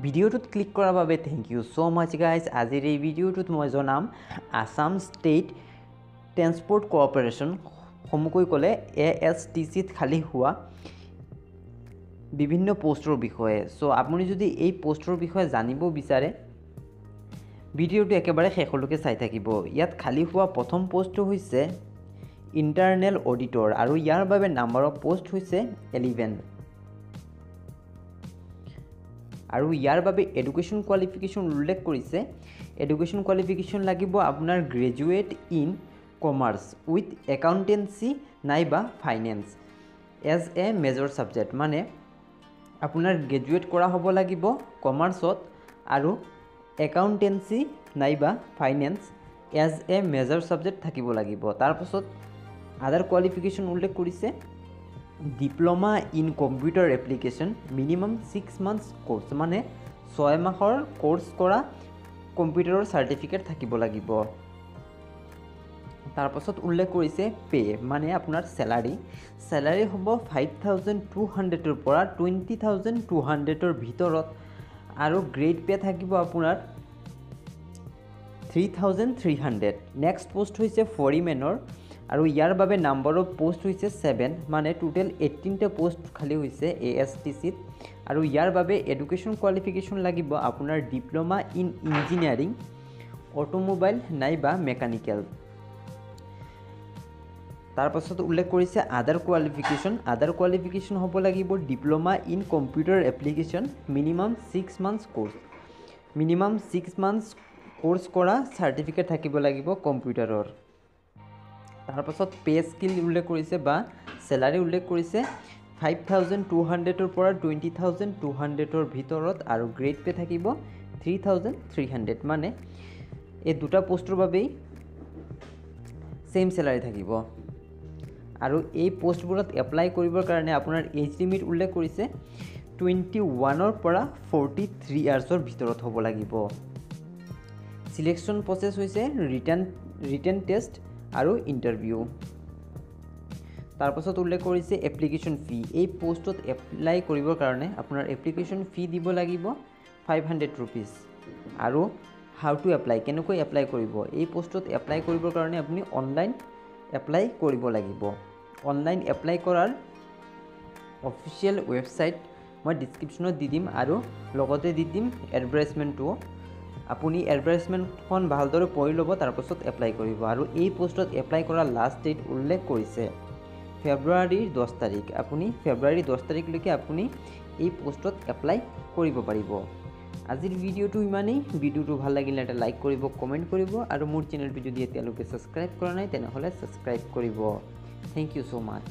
ভিডিঅ'টোত ক্লিক কৰাৰ বাবে thank you so' much guys. আজিৰ এই ভিডিঅ'টোত মই জনাম আছাম ষ্টেট ট্ৰেন্সপৰ্ট কোঅপাৰেশ্যন সমুকৈ ক'লে ASTCত খালী হোৱা বিভিন্ন পোষ্টৰ বিষয়ে। চ' আপুনি যদি এই পোষ্টৰ বিষয়ে জানিব বিচাৰে ভিডিঅ'টো একেবাৰে শেষলৈকে চাই থাকিব। ইয়াত খালী হোৱা প্ৰথম পোষ্টটো হৈছে ইণ্টাৰনেল অডিটৰ আৰু ইয়াৰ বাবে নাম্বাৰ অফ পোষ্ট হৈছে 11 আৰু ইয়াৰ বাবে এডুকেশ্যন কোৱালিফিকেশ্যন উল্লেখ কৰিছে। এডুকেশ্যন কোৱালিফিকেশ্যন লাগিব আপোনাৰ graduate in commerce with accountancy নাইবা finance as a major subject, মানে আপোনাৰ গ্ৰেজুৱেট কৰা হ'ব লাগিব কমাৰ্চত আৰু একাউণ্টেঞ্চি নাইবা finance as a major subject থাকিব লাগিব। তাৰপাছত আদাৰ কোৱালিফিকেশ্যন উল্লেখ কৰিছে diploma in computer application minimum 6 months course, মানে 6 মাহৰ কোৰ্চ কৰা কম্পিউটাৰৰ চাৰ্টিফিকেট থাকিব লাগিব। তাৰপাছত উল্লেখ কৰিছে পে, মানে আপোনাৰ চেলাৰী হ'ব 5,200ৰ পৰা 20,200ৰ ভিতৰত আৰু গ্ৰেড পে থাকিব আপোনাৰ 3,300। নেক্সট পোষ্ট হৈছে ফৰিমেনৰ আৰু ইয়াৰ বাবে নাম্বাৰ অফ পোষ্ট হৈছে 7, মানে টোটেল 18টা পোষ্ট খালী হৈছে ASTCত আৰু ইয়াৰ বাবে এডুকেশ্যন কোৱালিফিকেশ্যন লাগিব আপোনাৰ ডিপ্ল'মা ইন ইঞ্জিনিয়াৰিং অটোমোবাইল নাইবা মেকানিকেল। তাৰপাছত উল্লেখ কৰিছে আদাৰ কোৱালিফিকেশ্যন হ'ব লাগিব diploma in computer application minimum 6 months course কৰা চাৰ্টিফিকেট থাকিব লাগিব কম্পিউটাৰৰ। তাৰপাছত পে স্কিল উল্লেখ কৰিছে বা চেলাৰী উল্লেখ কৰিছে 5,200ৰ পৰা 20,200ৰ ভিতৰত আৰু গ্ৰেড পে থাকিব 3,300, মানে এই দুটা পোষ্টৰ বাবেই ছেইম চেলাৰী থাকিব। আৰু এই পোষ্টবোৰত এপ্লাই কৰিবৰ কাৰণে আপোনাৰ এজ লিমিট উল্লেখ কৰিছে 21ৰ পৰা 43 ইয়াৰ্ছৰ ভিতৰত হ'ব লাগিব। চিলেকশ্যন প্ৰচেছ হৈছে ৰিটেন টেষ্ট আৰু ইণ্টাৰভিউ। তাৰপাছত উল্লেখ কৰিছে এপ্লিকেশ্যন ফি। এই পোষ্টত এপ্লাই কৰিবৰ কাৰণে আপোনাৰ এপ্লিকেশ্যন ফি দিব লাগিব 500 ৰুপিজ। আৰু হাউ টু এপ্লাই, কেনেকৈ এপ্লাই কৰিব, এই পোষ্টত এপ্লাই কৰিবৰ কাৰণে আপুনি অনলাইন এপ্লাই কৰিব লাগিব। অনলাইন এপ্লাই কৰাৰ অফিচিয়েল ৱেবছাইট মই ডিছক্ৰিপশ্যনত দি দিম আৰু লগতে দি দিম এডভাৰটাইজমেণ্টটো। আপুনি এডভাৰটাইজমেণ্টখন ভালদৰে পঢ়ি ল'ব, তাৰপাছত এপ্লাই কৰিব। আৰু এই পোষ্টত এপ্লাই কৰাৰ লাষ্ট ডেট উল্লেখ কৰিছে ফেব্ৰুৱাৰীৰ 10 তাৰিখ। আপুনি ফেব্ৰুৱাৰী 10 তাৰিখলৈকে আপুনি এই পোষ্টত এপ্লাই কৰিব পাৰিব। আজিৰ ভিডিঅ'টো ইমানেই। ভিডিঅ'টো ভাল লাগিলে এটা লাইক কৰিব, কমেণ্ট কৰিব আৰু মোৰ চেনেলটো যদি এতিয়ালৈকে ছাবস্ক্ৰাইব কৰা নাই তেনেহ'লে ছাবস্ক্ৰাইব কৰিব। Thank you so' much.